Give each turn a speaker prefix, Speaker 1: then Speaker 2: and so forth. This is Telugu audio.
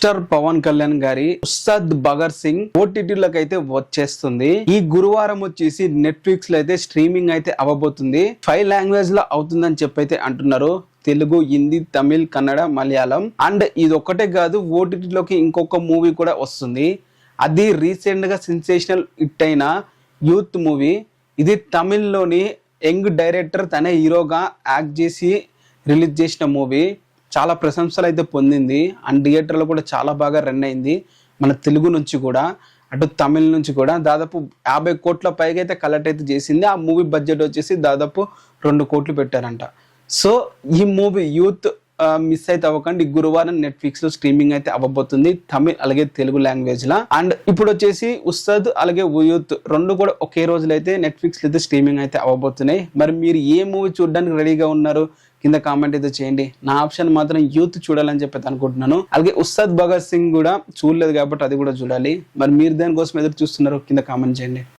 Speaker 1: స్టార్ పవన్ కళ్యాణ్ గారి ఉస్తాద్ భగత్ సింగ్ ఓటీటీలోకి అయితే వచ్చేస్తుంది. ఈ గురువారం వచ్చేసి నెట్ఫ్లిక్స్ లో అయితే స్ట్రీమింగ్ అయితే అవ్వబోతుంది. 5 లాంగ్వేజ్ లో అవుతుందని చెప్పైతే అంటున్నారు. తెలుగు, హిందీ, తమిళ్, కన్నడ, మలయాళం. అండ్ ఇది ఒక్కటే కాదు, ఓటీటీలోకి ఇంకొక మూవీ కూడా వస్తుంది. అది రీసెంట్ గా సెన్సేషనల్ హిట్ అయిన యూత్ మూవీ. ఇది తమిళ్లోని యంగ్ డైరెక్టర్ తనే హీరోగా యాక్ట్ చేసి రిలీజ్ చేసిన మూవీ. చాలా ప్రశంసలు అయితే పొందింది. అండ్ థియేటర్లో కూడా చాలా బాగా రన్ అయింది. మన తెలుగు నుంచి కూడా, అటు తమిళ నుంచి కూడా దాదాపు 50 కోట్ల పైగా అయితే కలెక్ట్ అయితే చేసింది. ఆ మూవీ బడ్జెట్ వచ్చేసి దాదాపు 2 కోట్లు పెట్టారంట. సో ఈ మూవీ యూత్ మిస్ అయితే అవ్వకండి. గురువారం నెట్ఫ్లిక్స్ లో స్ట్రీమింగ్ అయితే అవ్వబోతుంది, తమిళ్ అలాగే తెలుగు లాంగ్వేజ్ లా. అండ్ ఇప్పుడు వచ్చేసి ఉస్తాద్ అలాగే యూత్ రెండు కూడా ఒకే రోజులో అయితే నెట్ఫ్లిక్స్ లో అయితే స్ట్రీమింగ్ అయితే అవ్వబోతున్నాయి. మరి మీరు ఏ మూవీ చూడడానికి రెడీగా ఉన్నారు కింద కామెంట్ అయితే చేయండి. నా ఆప్షన్ మాత్రం యూత్ చూడాలని చెప్పి అనుకుంటున్నాను. అలాగే ఉస్తాద్ భగత్ సింగ్ కూడా చూడలేదు కాబట్టి అది కూడా చూడాలి. మరి మీరు దేనికోసం ఎదురు చూస్తున్నారు కింద కామెంట్ చేయండి.